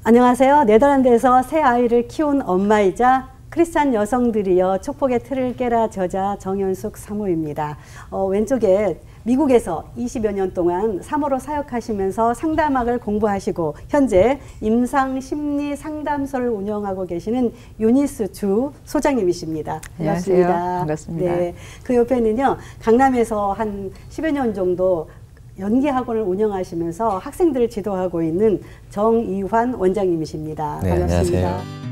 안녕하세요. 네덜란드에서 새 아이를 키운 엄마이자 크리스찬 여성들이여 축복의 틀을 깨라 저자 정현숙 사모입니다. 왼쪽에 미국에서 20여 년 동안 사모로 사역하시면서 상담학을 공부하시고 현재 임상 심리 상담소를 운영하고 계시는 유니스 주 소장님이십니다. 반갑습니다. 안녕하세요. 반갑습니다. 네, 그 옆에는요, 강남에서 한 10여 년 정도 연기 학원을 운영하시면서 학생들을 지도하고 있는 정이환 원장님이십니다. 네, 반갑습니다. 안녕하세요.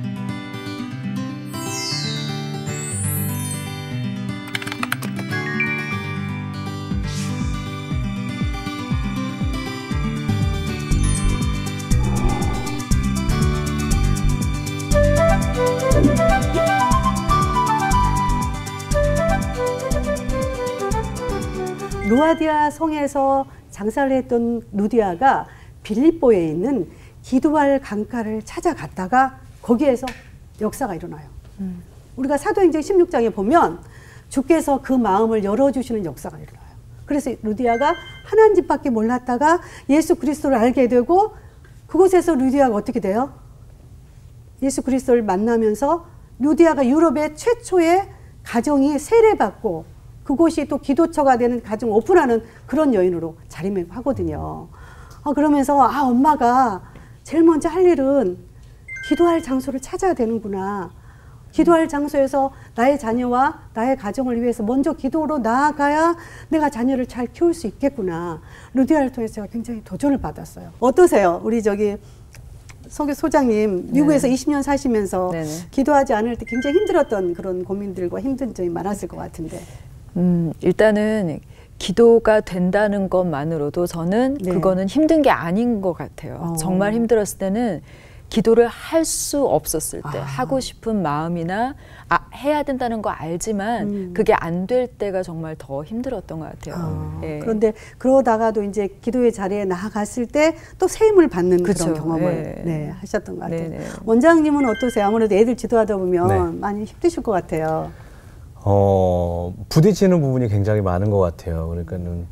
루아디아 성에서 장사를 했던 루디아가 빌립보에 있는 기도할 강가를 찾아갔다가 거기에서 역사가 일어나요. 우리가 사도행전 16장에 보면 주께서 그 마음을 열어주시는 역사가 일어나요. 그래서 루디아가 하나님밖에 몰랐다가 예수 그리스도를 알게 되고 그곳에서 루디아가 어떻게 돼요? 예수 그리스도를 만나면서 루디아가 유럽의 최초의 가정이 세례받고 그곳이 또 기도처가 되는 가정 오픈하는 그런 여인으로 자리매김하거든요. 그러면서 엄마가 제일 먼저 할 일은 기도할 장소를 찾아야 되는구나. 기도할 장소에서 나의 자녀와 나의 가정을 위해서 먼저 기도로 나아가야 내가 자녀를 잘 키울 수 있겠구나. 루디아를 통해서 제가 굉장히 도전을 받았어요. 어떠세요? 우리 저기 성교 소장님, 미국에서 20년 사시면서 네네. 기도하지 않을 때 굉장히 힘들었던 그런 고민들과 힘든 점이 많았을 것 같은데. 일단은 기도가 된다는 것만으로도 저는 네. 그거는 힘든 게 아닌 것 같아요. 정말 힘들었을 때는 기도를 할 수 없었을 때 하고 싶은 마음이나 해야 된다는 거 알지만 그게 안 될 때가 정말 더 힘들었던 것 같아요. 예. 그런데 그러다가도 이제 기도의 자리에 나아갔을 때 또 새 힘을 받는 그쵸. 그런 경험을 네, 하셨던 것 같아요. 네네. 원장님은 어떠세요? 아무래도 애들 지도하다 보면 네. 많이 힘드실 것 같아요. 부딪히는 부분이 굉장히 많은 것 같아요. 그러니까는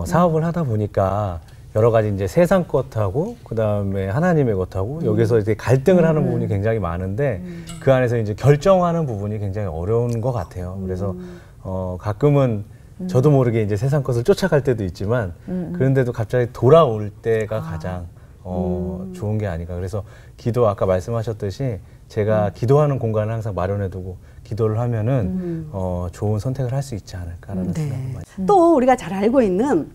사업을 하다 보니까 여러 가지 이제 세상 것하고 그 다음에 하나님의 것하고 여기서 이제 갈등을 하는 부분이 굉장히 많은데 그 안에서 이제 결정하는 부분이 굉장히 어려운 것 같아요. 그래서 가끔은 저도 모르게 이제 세상 것을 쫓아갈 때도 있지만 그런데도 갑자기 돌아올 때가 가장 좋은 게 아닌가. 그래서 기도 아까 말씀하셨듯이 제가 기도하는 공간을 항상 마련해두고 기도를 하면은 좋은 선택을 할 수 있지 않을까라는 네. 생각을 많이. 또 우리가 잘 알고 있는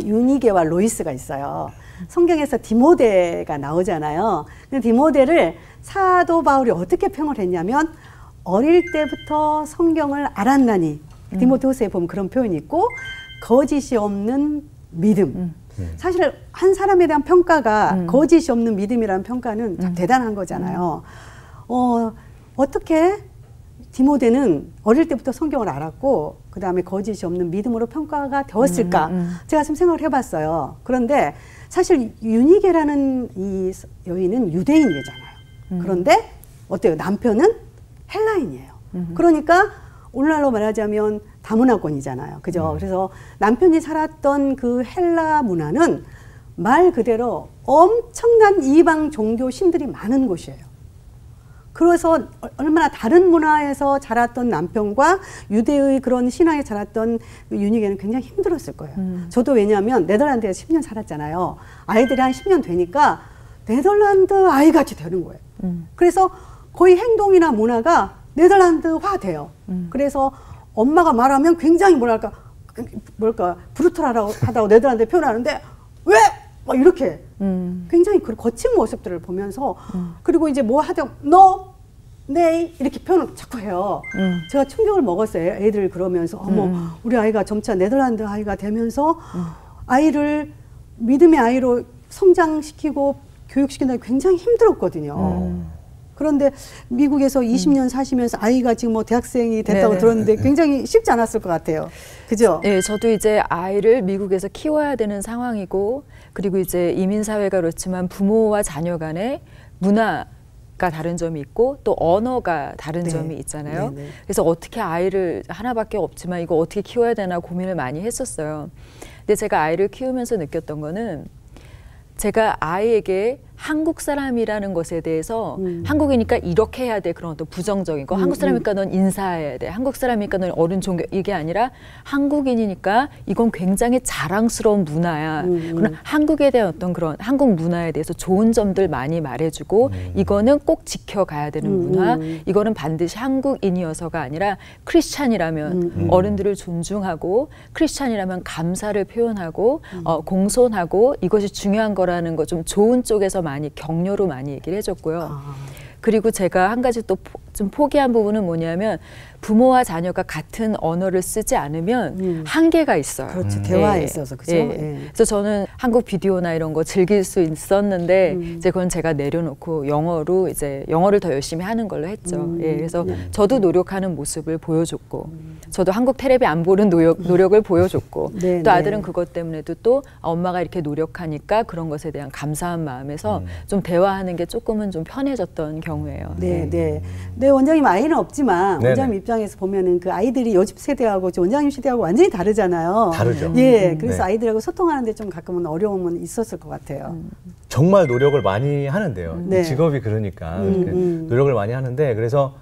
유니게와 로이스가 있어요. 성경에서 디모데가 나오잖아요. 근데 디모데를 사도 바울이 어떻게 평을 했냐면 어릴 때부터 성경을 알았나니 디모데후서에 보면 그런 표현이 있고 거짓이 없는 믿음. 사실 한 사람에 대한 평가가 거짓이 없는 믿음이라는 평가는 참 대단한 거잖아요. 어떻게 디모데는 어릴 때부터 성경을 알았고 그 다음에 거짓이 없는 믿음으로 평가가 되었을까? 제가 좀 생각을 해봤어요. 그런데 사실 유니게라는 이 여인은 유대인이잖아요. 그런데 어때요? 남편은 헬라인이에요. 그러니까 오늘날로 말하자면 다문화권이잖아요. 그죠? 그래서 남편이 살았던 그 헬라 문화는 말 그대로 엄청난 이방 종교 신들이 많은 곳이에요. 그래서 얼마나 다른 문화에서 자랐던 남편과 유대의 그런 신화에 자랐던 유니게는 굉장히 힘들었을 거예요. 저도 왜냐하면 네덜란드에서 10년 살았잖아요. 아이들이 한 10년 되니까 네덜란드 아이같이 되는 거예요. 그래서 거의 행동이나 문화가 네덜란드화 돼요. 그래서 엄마가 말하면 굉장히 뭐랄까 브루털하다고 네덜란드에 표현하는데 왜? 막 이렇게 굉장히 그 거친 모습들을 보면서 그리고 이제 뭐 하든 너, 네 이렇게 표현을 자꾸 해요. 제가 충격을 먹었어요. 애들 그러면서 어머 우리 아이가 점차 네덜란드 아이가 되면서 아이를 믿음의 아이로 성장시키고 교육시킨다는 게 굉장히 힘들었거든요. 그런데 미국에서 20년 사시면서 아이가 지금 뭐 대학생이 됐다고 네. 들었는데 굉장히 쉽지 않았을 것 같아요. 그죠? 네, 저도 이제 아이를 미국에서 키워야 되는 상황이고, 그리고 이제 이민 사회가 그렇지만 부모와 자녀 간의 문화가 다른 점이 있고 또 언어가 다른 네. 점이 있잖아요. 네, 네. 그래서 어떻게 아이를 하나밖에 없지만 이거 어떻게 키워야 되나 고민을 많이 했었어요. 근데 제가 아이를 키우면서 느꼈던 거는 제가 아이에게 한국 사람이라는 것에 대해서 한국이니까 이렇게 해야 돼 그런 어떤 부정적인 거 한국 사람이니까 넌 인사해야 돼 한국 사람이니까 넌 어른 존경 이게 아니라 한국인이니까 이건 굉장히 자랑스러운 문화야. 그런 한국에 대한 어떤 그런 한국 문화에 대해서 좋은 점들 많이 말해주고 이거는 꼭 지켜가야 되는 문화 이거는 반드시 한국인이어서가 아니라 크리스찬이라면 어른들을 존중하고 크리스찬이라면 감사를 표현하고 공손하고 이것이 중요한 거라는 거 좀 좋은 쪽에서 많이 격려로 많이 얘기를 해줬고요. 그리고 제가 한 가지 또 좀 포기한 부분은 뭐냐면 부모와 자녀가 같은 언어를 쓰지 않으면 한계가 있어요. 그렇죠. 대화에 예. 있어서 그죠? 예. 예. 그래서 저는 한국 비디오나 이런 거 즐길 수 있었는데 이제 그건 제가 내려놓고 영어로 이제 영어를 더 열심히 하는 걸로 했죠. 예. 그래서 저도 노력하는 모습을 보여줬고 저도 한국 텔레비 안 보는 노력을 보여줬고 네, 또 아들은 네. 그것 때문에도 또 엄마가 이렇게 노력하니까 그런 것에 대한 감사한 마음에서 좀 대화하는 게 조금은 좀 편해졌던 경우예요. 네, 네. 네, 원장님 아이는 없지만 네네. 원장님 입장에서 보면은 그 아이들이 요즘 세대하고 저 원장님 세대하고 완전히 다르잖아요. 다르죠. 예, 그래서 네. 아이들하고 소통하는데 좀 가끔은 어려움은 있었을 것 같아요. 정말 노력을 많이 하는데요. 네. 직업이 그러니까 노력을 많이 하는데 그래서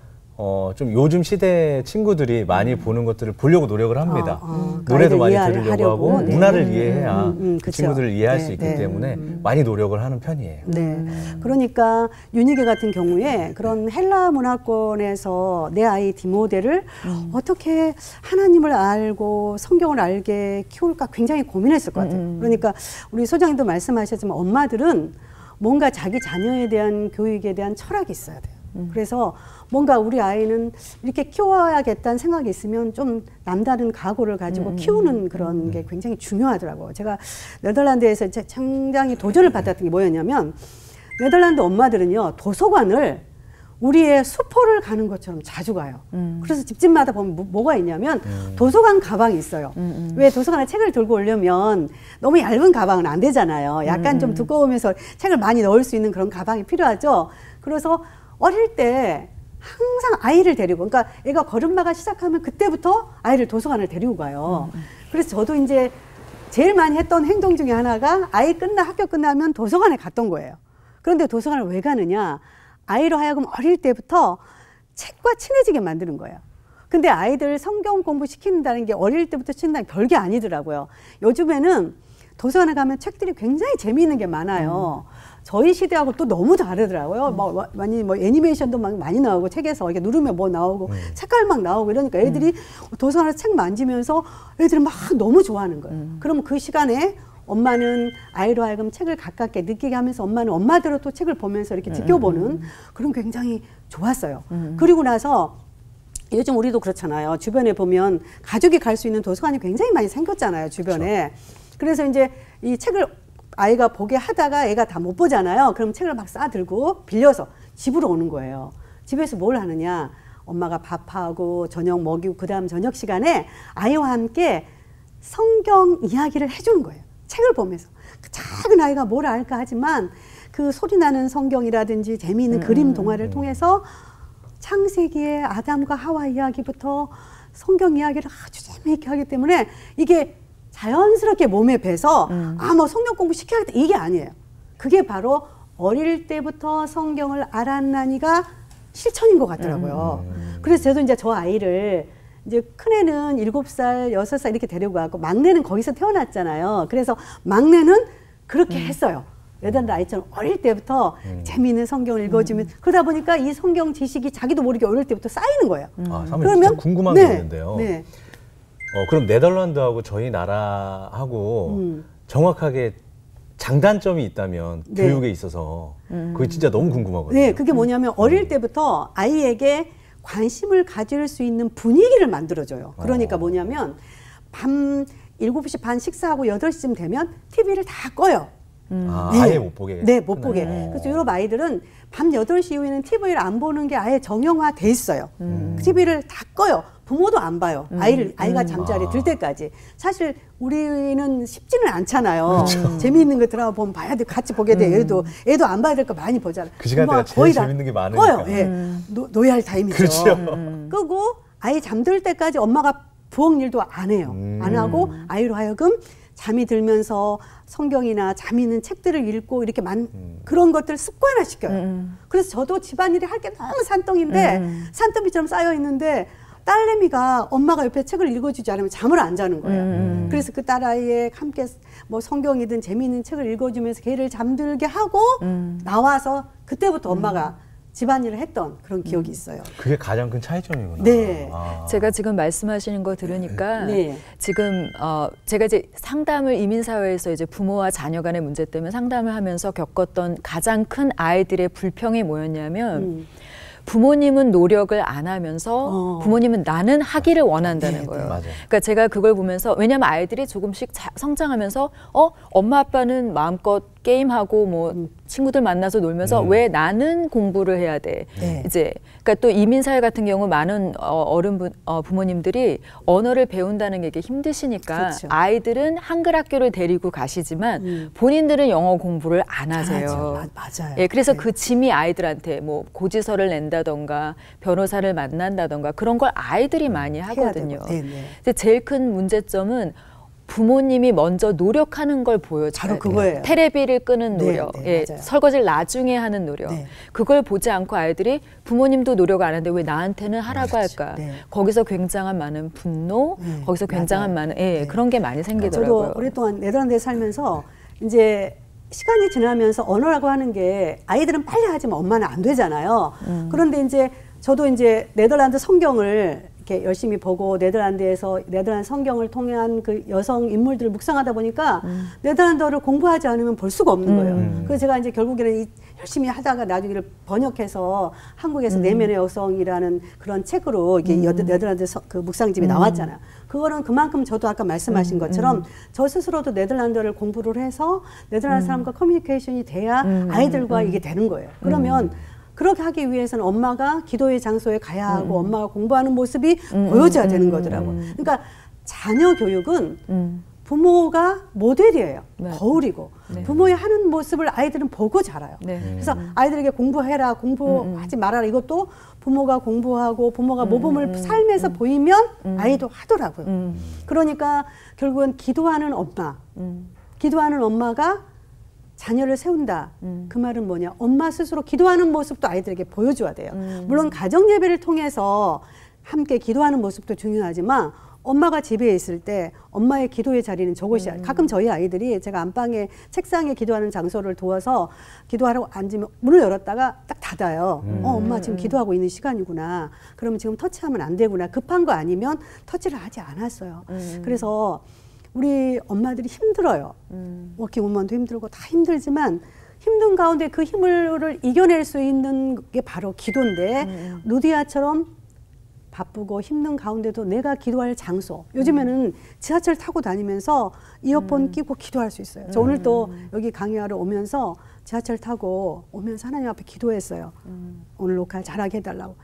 좀 요즘 시대 친구들이 많이 보는 것들을 보려고 노력을 합니다. 노래도 많이 아이들 들으려고 이해하려고. 하고 네. 문화를 이해해야 그 그쵸. 친구들을 이해할 수 네, 있기 네. 때문에 많이 노력을 하는 편이에요. 네. 그러니까 윤희계 같은 경우에 그런 헬라 문화권에서 내 아이 디모데를 어떻게 하나님을 알고 성경을 알게 키울까 굉장히 고민했을 것 같아요. 그러니까 우리 소장님도 말씀하셨지만 엄마들은 뭔가 자기 자녀에 대한 교육에 대한 철학이 있어야 돼요. 그래서 뭔가 우리 아이는 이렇게 키워야겠다는 생각이 있으면 좀 남다른 각오를 가지고 키우는 그런 게 굉장히 중요하더라고요. 제가 네덜란드에서 굉장히 도전을 받았던 게 뭐였냐면 네덜란드 엄마들은요 도서관을 우리의 수포를 가는 것처럼 자주 가요. 그래서 집집마다 보면 뭐가 있냐면 도서관 가방이 있어요. 왜 도서관에 책을 들고 오려면 너무 얇은 가방은 안 되잖아요. 약간 좀 두꺼우면서 책을 많이 넣을 수 있는 그런 가방이 필요하죠. 그래서 어릴 때 항상 아이를 데리고, 그러니까 애가 걸음마가 시작하면 그때부터 아이를 도서관을 데리고 가요. 그래서 저도 이제 제일 많이 했던 행동 중에 하나가 학교 끝나면 도서관에 갔던 거예요. 그런데 도서관을 왜 가느냐? 아이로 하여금 어릴 때부터 책과 친해지게 만드는 거예요. 근데 아이들 성경 공부 시킨다는 게 어릴 때부터 시킨다는 게 별게 아니더라고요. 요즘에는 도서관에 가면 책들이 굉장히 재미있는 게 많아요. 저희 시대하고 또 너무 다르더라고요. 많이 애니메이션도 막 많이 나오고 책에서 이렇게 누르면 뭐 나오고 색깔 막 나오고 이러니까 애들이 도서관에서 책 만지면서 애들이 막 너무 좋아하는 거예요. 그러면 그 시간에 엄마는 아이로 하여금 책을 가깝게 느끼게 하면서 엄마는 엄마대로 또 책을 보면서 이렇게 지켜보는 그런 굉장히 좋았어요. 그리고 나서 요즘 우리도 그렇잖아요. 주변에 보면 가족이 갈 수 있는 도서관이 굉장히 많이 생겼잖아요. 주변에. 그래서 이제 이 책을 아이가 보게 하다가 애가 다 못 보잖아요. 그럼 책을 막 싸들고 빌려서 집으로 오는 거예요. 집에서 뭘 하느냐. 엄마가 밥하고 저녁 먹이고 그다음 저녁 시간에 아이와 함께 성경 이야기를 해주는 거예요. 책을 보면서. 그 작은 아이가 뭘 알까 하지만 그 소리나는 성경이라든지 재미있는 그림 동화를 통해서 창세기의 아담과 하와 이야기부터 성경 이야기를 아주 재미있게 하기 때문에 이게 자연스럽게 몸에 배서 뭐 성경 공부 시켜야겠다 이게 아니에요. 그게 바로 어릴 때부터 성경을 알았나니가 실천인 것 같더라고요. 그래서 저도 이제 저 아이를 이제 큰애는 7살, 6살 이렇게 데리고 가고 막내는 거기서 태어났잖아요. 그래서 막내는 그렇게 했어요. 네덜란드 아이처럼 어릴 때부터 재미있는 성경을 읽어주면 그러다 보니까 이 성경 지식이 자기도 모르게 어릴 때부터 쌓이는 거예요. 그러면 궁금한 게 있는데요. 네. 그럼 네덜란드하고 저희 나라하고 정확하게 장단점이 있다면 네. 교육에 있어서 그게 진짜 너무 궁금하거든요. 네, 그게 뭐냐면 어릴 때부터 아이에게 관심을 가질 수 있는 분위기를 만들어줘요. 그러니까 뭐냐면 밤 7시 반 식사하고 8시쯤 되면 TV를 다 꺼요. 아예 못 보게. 네, 못 보게. 그래서 유럽 아이들은 밤 8시 이후에는 TV를 안 보는 게 아예 정형화돼 있어요. TV를 다 꺼요. 부모도 안 봐요. 아이가 잠자리 들 때까지. 사실 우리는 쉽지는 않잖아요. 그렇죠. 재미있는 거 드라마 보면 봐야 돼. 같이 보게 돼. 애도 안 봐야 될 거 많이 보잖아요. 그 시간대가 제일 재밌는 게 많으니까. 꺼요. 예. 노예할 타임이죠. 그렇죠. 끄고 아이 잠들 때까지 엄마가 부엌 일도 안 해요. 안 하고 아이로 하여금 잠이 들면서 성경이나 재미있는 책들을 읽고 이렇게 그런 것들을 습관화시켜요. 그래서 저도 집안일이 할 게 너무 산더미인데 산더미처럼 쌓여 있는데 딸내미가 엄마가 옆에 책을 읽어주지 않으면 잠을 안 자는 거예요. 그래서 그 딸아이에 함께 뭐 성경이든 재미있는 책을 읽어주면서 걔를 잠들게 하고 나와서 그때부터 엄마가 집안일을 했던 그런 기억이 있어요. 그게 가장 큰 차이점이구나. 네. 제가 지금 말씀하시는 거 들으니까 네. 지금 제가 이제 상담을 이민사회에서 이제 부모와 자녀 간의 문제 때문에 상담을 하면서 겪었던 가장 큰 아이들의 불평이 뭐였냐면 부모님은 노력을 안 하면서 부모님은 나는 하기를 원한다는 거예요. 맞아요. 그러니까 제가 그걸 보면서 왜냐하면 아이들이 조금씩 성장하면서 엄마 아빠는 마음껏 게임하고 뭐 친구들 만나서 놀면서 왜 나는 공부를 해야 돼? 네. 이제 그러니까 또 이민사회 같은 경우 많은 부모님들이 언어를 배운다는 게 힘드시니까 그렇죠. 아이들은 한글 학교를 데리고 가시지만 본인들은 영어 공부를 안 하세요. 맞아요. 예, 그래서 네. 그 짐이 아이들한테 뭐 고지서를 낸다던가 변호사를 만난다던가 그런 걸 아이들이 많이 하거든요. 근데 제일 큰 문제점은 부모님이 먼저 노력하는 걸 보여줘야 바로 돼요. 그거예요. 테레비를 끄는 네, 노력, 네, 예, 맞아요. 설거지를 나중에 하는 노력. 네. 그걸 보지 않고 아이들이 부모님도 노력 안 하는데 왜 나한테는 하라고 할까? 네. 거기서 굉장한 많은 분노, 거기서 굉장한 많은 그런 게 많이 생기더라고요. 저도 오랫동안 네덜란드에 살면서 이제 시간이 지나면서 언어라고 하는 게 아이들은 빨리 하지만 엄마는 안 되잖아요. 그런데 이제 저도 이제 네덜란드 성경을 이렇게 열심히 보고 네덜란드에서 네덜란드 성경을 통한 그 여성 인물들을 묵상하다 보니까 네덜란드어를 공부하지 않으면 볼 수가 없는 거예요. 그래서 제가 이제 결국에는 열심히 하다가 나중에 번역해서 한국에서 내면의 여성이라는 그런 책으로 이게 네덜란드 그 묵상집이 나왔잖아요. 그거는 그만큼 저도 아까 말씀하신 것처럼 저 스스로도 네덜란드어를 공부를 해서 네덜란드 사람과 커뮤니케이션이 돼야 아이들과 이게 되는 거예요. 그러면 그렇게 하기 위해서는 엄마가 기도의 장소에 가야 하고 엄마가 공부하는 모습이 보여져야 되는 거더라고요. 그러니까 자녀 교육은 부모가 모델이에요. 네. 거울이고 네. 부모의 하는 모습을 아이들은 보고 자라요. 네. 그래서 아이들에게 공부해라, 공부하지 말아라 이것도 부모가 공부하고 부모가 모범을 삶에서 보이면 아이도 하더라고요. 그러니까 결국은 기도하는 엄마, 기도하는 엄마가 자녀를 세운다. 그 말은 뭐냐? 엄마 스스로 기도하는 모습도 아이들에게 보여줘야 돼요. 물론 가정 예배를 통해서 함께 기도하는 모습도 중요하지만 엄마가 집에 있을 때 엄마의 기도의 자리는 저곳이 가끔 저희 아이들이 제가 안방에 책상에 기도하는 장소를 두어서 기도하러 앉으면 문을 열었다가 딱 닫아요. 엄마 지금 기도하고 있는 시간이구나. 그러면 지금 터치하면 안 되구나. 급한 거 아니면 터치를 하지 않았어요. 그래서 우리 엄마들이 힘들어요. 워킹우먼도 힘들고 다 힘들지만 힘든 가운데 그 힘을 이겨낼 수 있는 게 바로 기도인데 루디아처럼 바쁘고 힘든 가운데도 내가 기도할 장소. 요즘에는 지하철 타고 다니면서 이어폰 끼고 기도할 수 있어요. 저 오늘 또 여기 강의하러 오면서 지하철 타고 오면서 하나님 앞에 기도했어요. 오늘 녹화 잘하게 해달라고.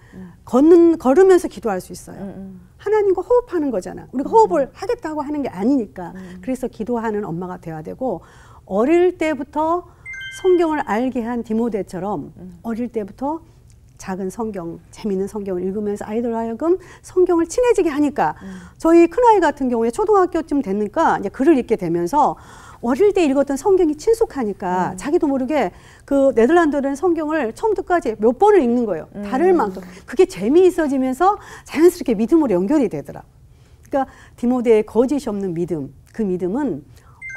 걸으면서 기도할 수 있어요. 하나님과 호흡하는 거잖아. 우리가 호흡을 하겠다고 하는 게 아니니까. 그래서 기도하는 엄마가 돼야 되고 어릴 때부터 성경을 알게 한 디모데처럼 어릴 때부터 작은 성경, 재미있는 성경을 읽으면서 아이들 하여금 성경을 친해지게 하니까 저희 큰아이 같은 경우에 초등학교쯤 됐으니까 이제 글을 읽게 되면서 어릴 때 읽었던 성경이 친숙하니까 자기도 모르게 그 네덜란드어는 성경을 처음부터 끝까지 몇 번을 읽는 거예요. 다를 만큼. 그게 재미있어지면서 자연스럽게 믿음으로 연결이 되더라. 그러니까 디모데의 거짓이 없는 믿음, 그 믿음은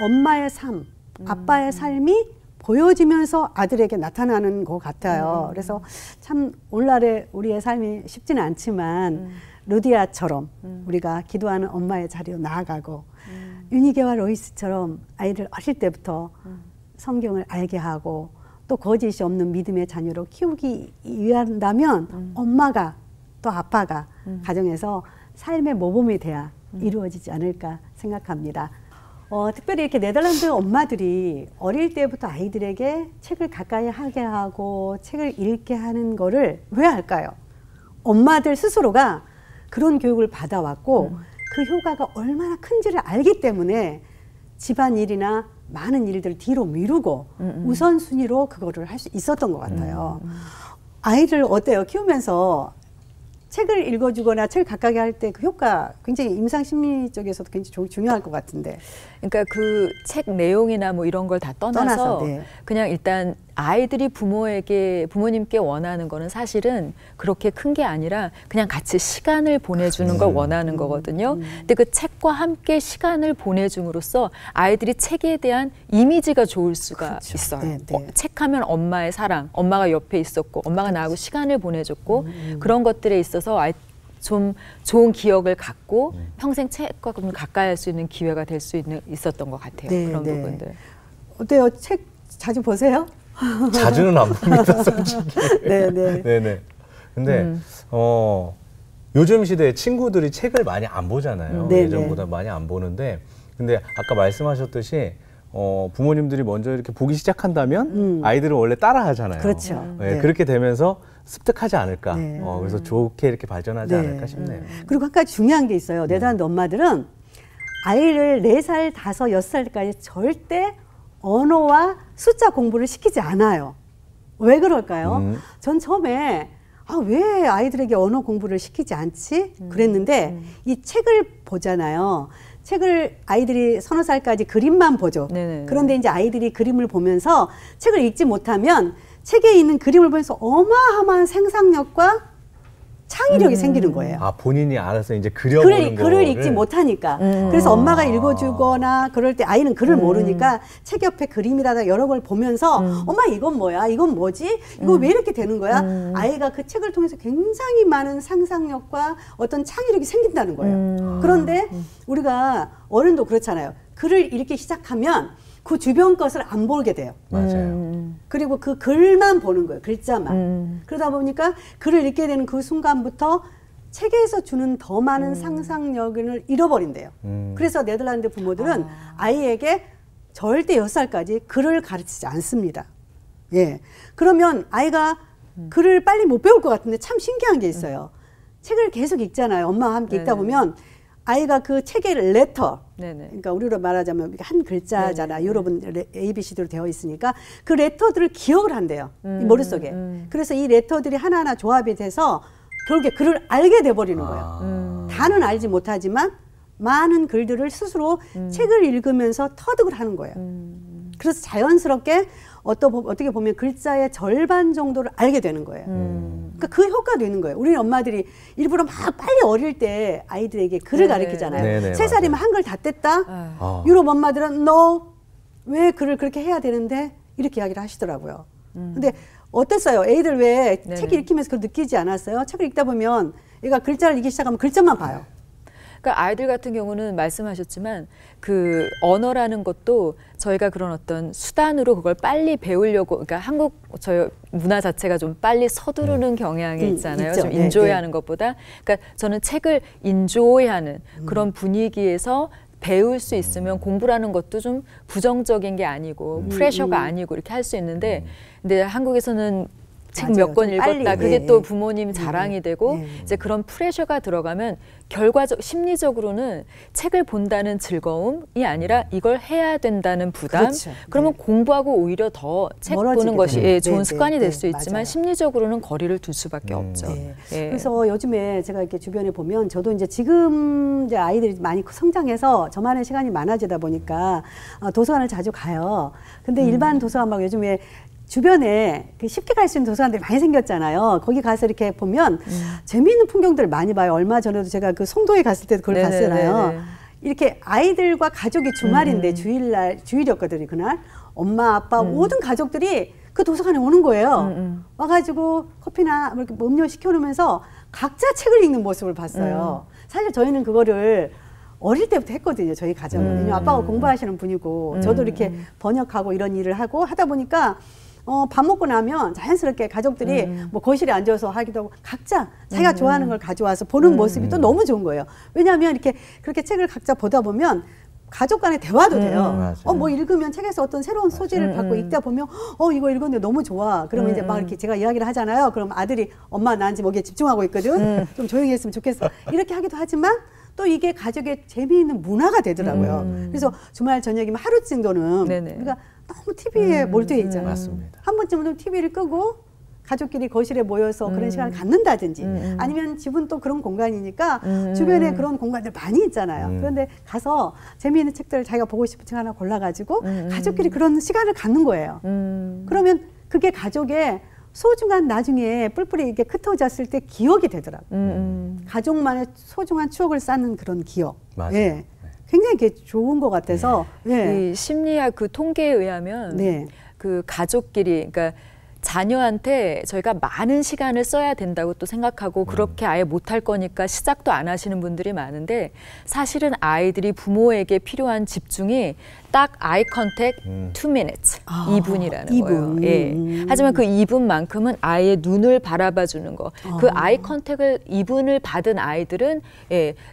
엄마의 삶, 아빠의 삶이 보여지면서 아들에게 나타나는 것 같아요. 그래서 참 오늘날의 우리의 삶이 쉽지는 않지만 루디아처럼 우리가 기도하는 엄마의 자리로 나아가고 유니게와 로이스처럼 아이를 어릴 때부터 성경을 알게 하고 또 거짓이 없는 믿음의 자녀로 키우기 위한다면 엄마가 또 아빠가 가정에서 삶의 모범이 돼야 이루어지지 않을까 생각합니다. 특별히 이렇게 네덜란드 엄마들이 어릴 때부터 아이들에게 책을 가까이 하게 하고 책을 읽게 하는 거를 왜 할까요? 엄마들 스스로가 그런 교육을 받아왔고 그 효과가 얼마나 큰지를 알기 때문에 집안일이나 많은 일들을 뒤로 미루고 우선순위로 그거를 할 수 있었던 것 같아요. 아이를 어때요? 키우면서 책을 읽어주거나 책을 가까이 할 때 그 효과 굉장히 임상 심리 쪽에서도 굉장히 중요할 것 같은데. 그러니까 그 책 내용이나 뭐 이런 걸 다 떠나서 네. 그냥 일단 아이들이 부모님께 원하는 거는 사실은 그렇게 큰 게 아니라 그냥 같이 시간을 보내주는 걸 원하는 거거든요. 근데 그 책과 함께 시간을 보내줌으로써 아이들이 책에 대한 이미지가 좋을 수가 그렇죠. 있어요. 네, 네. 책하면 엄마의 사랑, 엄마가 옆에 있었고 엄마가 나하고 시간을 보내줬고 그런 것들에 있어서 좀 좋은 기억을 갖고 평생 책과 좀 가까이 할 수 있는 기회가 될 수 있었던 것 같아요. 네, 그런 네. 부분들. 어때요? 책 자주 보세요? 자주는 안 봅니다, 솔직히. 네네. 네네. 근데 요즘 시대에 친구들이 책을 많이 안 보잖아요. 네네. 예전보다 많이 안 보는데, 근데 아까 말씀하셨듯이 부모님들이 먼저 이렇게 보기 시작한다면 아이들은 원래 따라 하잖아요. 그렇죠. 네, 네. 그렇게 되면서 습득하지 않을까. 네. 그래서 좋게 이렇게 발전하지 네. 않을까 싶네요. 그리고 한 가지 중요한 게 있어요. 네덜란드 엄마들은 아이를 4살, 5, 6살까지 절대 언어와 숫자 공부를 시키지 않아요. 왜 그럴까요? 전 처음에 왜 아이들에게 언어 공부를 시키지 않지? 그랬는데 이 책을 보잖아요. 책을 아이들이 3~4살까지 그림만 보죠. 네네네. 그런데 이제 아이들이 그림을 보면서 책을 읽지 못하면 책에 있는 그림을 보면서 어마어마한 생산력과 창의력이 생기는 거예요. 아, 본인이 알아서 이제 그려보는 글을 읽지 못하니까. 그래서 엄마가 읽어주거나 그럴 때 아이는 글을 모르니까 책 옆에 그림이라든가 여러 걸 보면서 엄마 이건 뭐야? 이건 뭐지? 이거 왜 이렇게 되는 거야? 아이가 그 책을 통해서 굉장히 많은 상상력과 어떤 창의력이 생긴다는 거예요. 그런데 우리가 어른도 그렇잖아요. 글을 읽기 시작하면 그 주변 것을 안 보게 돼요. 맞아요. 그리고 그 글만 보는 거예요. 글자만. 그러다 보니까 글을 읽게 되는 그 순간부터 책에서 주는 더 많은 상상력을 잃어버린대요. 그래서 네덜란드 부모들은 아이에게 절대 6살까지 글을 가르치지 않습니다. 예. 그러면 아이가 글을 빨리 못 배울 것 같은데 참 신기한 게 있어요. 책을 계속 읽잖아요. 엄마와 함께 읽다 보면 아이가 그 책의 레터, 네네. 그러니까 우리로 말하자면 한 글자잖아. 유럽은 ABCD로 되어 있으니까 그 레터들을 기억을 한대요. 이 머릿속에. 그래서 이 레터들이 하나하나 조합이 돼서 결국에 글을 알게 돼버리는 거예요. 다는 알지 못하지만 많은 글들을 스스로 책을 읽으면서 터득을 하는 거예요. 그래서 자연스럽게 어떻게 보면 글자의 절반 정도를 알게 되는 거예요. 그러니까 그 효과도 있는 거예요. 우리 엄마들이 일부러 막 빨리 어릴 때 아이들에게 글을 가르치잖아요. 네네, 3살이면 맞아요. 한글 다 뗐다? 유럽 엄마들은 너 왜 글을 그렇게 해야 되는데? 이렇게 이야기를 하시더라고요. 근데 어땠어요? 애들 왜 책 읽히면서 그걸 느끼지 않았어요? 책을 읽다 보면 얘가 글자를 읽기 시작하면 글자만 봐요. 그러니까 아이들 같은 경우는 말씀하셨지만 그 언어라는 것도 저희가 그런 어떤 수단으로 그걸 빨리 배우려고, 그러니까 한국 저희 문화 자체가 좀 빨리 서두르는 경향이 있잖아요. 있죠. 좀 인조이하는 것보다. 그러니까 저는 책을 인조이하는 그런 분위기에서 배울 수 있으면 공부라는 것도 좀 부정적인 게 아니고 프레셔가 아니고 이렇게 할 수 있는데, 근데 한국에서는 책 몇 권 읽었다. 빨리, 그게 네. 또 부모님 자랑이 되고 이제 그런 프레셔가 들어가면 심리적으로는 책을 본다는 즐거움이 아니라 이걸 해야 된다는 부담. 그렇죠. 그러면 공부하고 오히려 더 책 멀어지게 보는 것이 돼요. 좋은 네, 습관이 네, 될 네, 수 있지만 맞아요. 심리적으로는 거리를 둘 수밖에 없죠. 네. 예. 그래서 요즘에 제가 이렇게 주변에 보면 저도 이제 지금 이제 아이들이 많이 성장해서 저만의 시간이 많아지다 보니까 도서관을 자주 가요. 근데 일반 도서관 막 요즘에 주변에 쉽게 갈 수 있는 도서관들이 많이 생겼잖아요. 거기 가서 이렇게 보면 재미있는 풍경들을 많이 봐요. 얼마 전에도 제가 그 송도에 갔을 때도 그걸 네네네네. 봤잖아요. 이렇게 아이들과 가족이 주말인데 주일이었거든요. 그날 엄마, 아빠 모든 가족들이 그 도서관에 오는 거예요. 와가지고 커피나 이렇게 음료 시켜놓으면서 각자 책을 읽는 모습을 봤어요. 사실 저희는 그거를 어릴 때부터 했거든요. 저희 가정은. 아빠가 공부하시는 분이고 저도 이렇게 번역하고 이런 일을 하고 하다 보니까 밥 먹고 나면 자연스럽게 가족들이 뭐 거실에 앉아서 하기도 하고 각자 자기가 좋아하는 걸 가져와서 보는 모습이 또 너무 좋은 거예요. 왜냐하면 이렇게 그렇게 책을 각자 보다 보면 가족 간의 대화도 돼요. 맞아요. 뭐 읽으면 책에서 어떤 새로운 소재를 받고 읽다 보면 이거 읽었는데 너무 좋아. 그러면 이제 막 이렇게 제가 이야기를 하잖아요. 그럼 아들이 엄마 나 지금 여기에 집중하고 있거든. 좀 조용히 했으면 좋겠어. 이렇게 하기도 하지만 또 이게 가족의 재미있는 문화가 되더라고요. 그래서 주말 저녁이면 하루 정도는 우리가 너무 TV에 몰두해 있잖아요. 맞습니다. 한 번쯤은 TV를 끄고 가족끼리 거실에 모여서 그런 시간을 갖는다든지 아니면 집은 또 그런 공간이니까 주변에 그런 공간들 많이 있잖아요. 그런데 가서 재미있는 책들을 자기가 보고 싶은 책 하나 골라가지고 가족끼리 그런 시간을 갖는 거예요. 그러면 그게 가족의 소중한 나중에 뿔뿔이 이렇게 흩어졌을 때 기억이 되더라고요. 가족만의 소중한 추억을 쌓는 그런 기억. 맞아요. 예. 굉장히 이게 좋은 것 같아서. 예. 이 심리학 그 통계에 의하면 그 가족끼리 그러니까 자녀한테 저희가 많은 시간을 써야 된다고 또 생각하고 그렇게 아예 못할 거니까 시작도 안 하시는 분들이 많은데 사실은 아이들이 부모에게 필요한 집중이 딱 아이 컨택 2 minutes, 2분이라는 거예요. 예. 하지만 그 2분만큼은 아이의 눈을 바라봐 주는 거. 그 아이 컨택을 2분을 받은 아이들은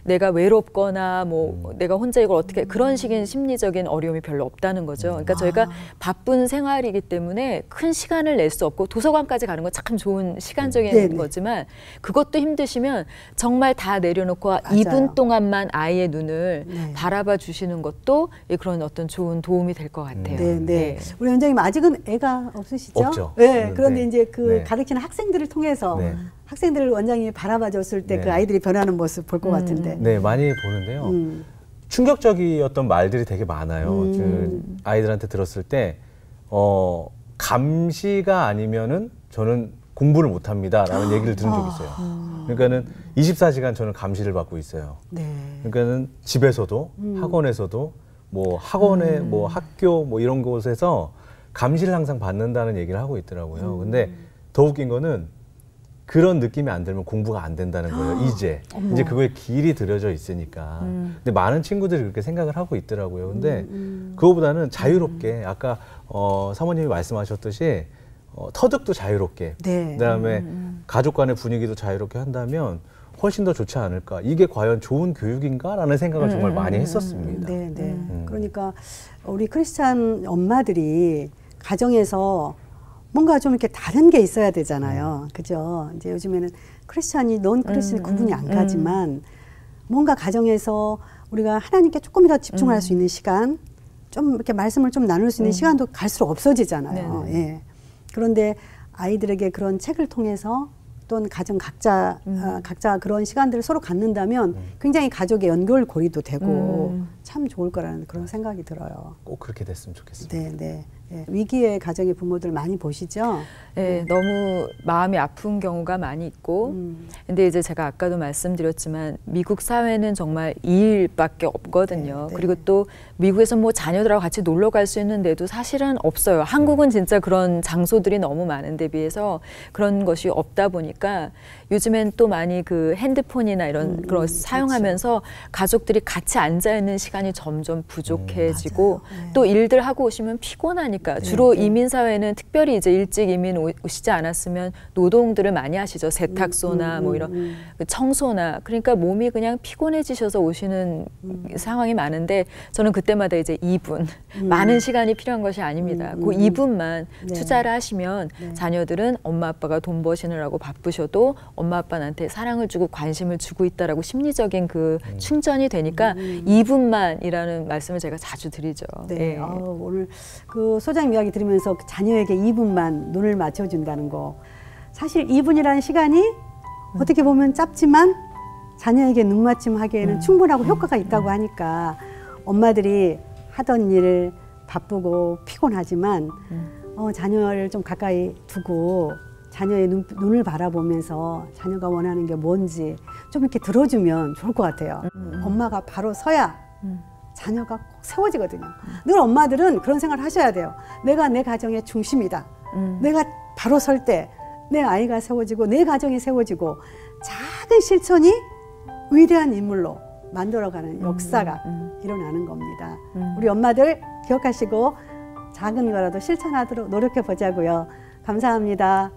내가 외롭거나 뭐 내가 혼자 이걸 어떻게 그런 식의 심리적인 어려움이 별로 없다는 거죠. 그러니까 저희가 바쁜 생활이기 때문에 큰 시간을 낼 수 없고 도서관까지 가는 건 참 좋은 시간적인 거지만 그것도 힘드시면 정말 다 내려놓고 2분 동안만 아이의 눈을 바라봐 주시는 것도 그런 어떤 좋은 도움이 될 것 같아요. 네. 우리 원장님 아직은 애가 없으시죠? 없죠. 네. 그런데 이제 그 가르치는 학생들을 통해서 학생들을 원장님이 바라봐 줬을 때 그 아이들이 변하는 모습 볼 것 같은데. 네, 많이 보는데요. 충격적이었던 말들이 되게 많아요. 그 아이들한테 들었을 때 감시가 아니면은 저는 공부를 못 합니다라는 얘기를 들은 적이 있어요. 그러니까는 24시간 저는 감시를 받고 있어요. 그러니까는 집에서도 학원에서도 뭐 학원에 뭐 학교 뭐 이런 곳에서 감시를 항상 받는다는 얘기를 하고 있더라고요. 근데 더 웃긴 거는 그런 느낌이 안 들면 공부가 안 된다는 거예요. 이제 그거에 길이 들여져 있으니까. 근데 많은 친구들이 그렇게 생각을 하고 있더라고요. 근데 그거보다는 자유롭게 아까 사모님이 말씀하셨듯이 터득도 자유롭게 그다음에 가족 간의 분위기도 자유롭게 한다면 훨씬 더 좋지 않을까. 이게 과연 좋은 교육인가라는 생각을 정말 많이 했었습니다. 그러니까 우리 크리스찬 엄마들이 가정에서 뭔가 좀 이렇게 다른 게 있어야 되잖아요. 그죠? 이제 요즘에는 크리스찬이 넌 크리스찬이 구분이 안 가지만 뭔가 가정에서 우리가 하나님께 조금이라도 집중할 수 있는 시간, 좀 이렇게 말씀을 좀 나눌 수 있는 시간도 갈수록 없어지잖아요. 예. 그런데 아이들에게 그런 책을 통해서 또는 가정 각자 그런 시간들을 서로 갖는다면 굉장히 가족의 연결고리도 되고 참 좋을 거라는 그런 생각이 들어요. 꼭 그렇게 됐으면 좋겠습니다. 네. 위기의 가정의 부모들 많이 보시죠? 네, 너무 마음이 아픈 경우가 많이 있고 근데 이제 제가 아까도 말씀드렸지만 미국 사회는 정말 이 일밖에 없거든요. 그리고 또 미국에서 뭐 자녀들하고 같이 놀러 갈 수 있는 데도 사실은 없어요. 한국은 진짜 그런 장소들이 너무 많은데 비해서 그런 것이 없다 보니까 요즘엔 또 많이 그 핸드폰이나 이런 그런 사용하면서 가족들이 같이 앉아 있는 시간이 점점 부족해지고 또 일들 하고 오시면 피곤하니까 주로 이민 사회는 특별히 이제 일찍 이민 오시지 않았으면 노동들을 많이 하시죠. 세탁소나 뭐 이런 청소나 그러니까 몸이 그냥 피곤해지셔서 오시는 상황이 많은데 저는 그때마다 이제 2분 많은 시간이 필요한 것이 아닙니다. 그 2분만 투자를 하시면 자녀들은 엄마 아빠가 돈 버시느라고 바쁘셔도 엄마 아빠한테 사랑을 주고 관심을 주고 있다라고 심리적인 그 충전이 되니까 2분만이라는 말씀을 제가 자주 드리죠. 네. 오늘 그 소장님 이야기 들으면서 자녀에게 2분만 눈을 맞춰준다는 거 사실 2분이라는 시간이 어떻게 보면 짧지만 자녀에게 눈맞춤하기에는 충분하고 효과가 있다고 하니까 엄마들이 하던 일을 바쁘고 피곤하지만 자녀를 좀 가까이 두고 자녀의 눈을 바라보면서 자녀가 원하는 게 뭔지 좀 이렇게 들어주면 좋을 것 같아요. 엄마가 바로 서야 자녀가 꼭 세워지거든요. 늘 엄마들은 그런 생각을 하셔야 돼요. 내가 내 가정의 중심이다. 내가 바로 설 때 내 아이가 세워지고 내 가정이 세워지고 작은 실천이 위대한 인물로 만들어가는 역사가 일어나는 겁니다. 우리 엄마들 기억하시고 작은 거라도 실천하도록 노력해 보자고요. 감사합니다.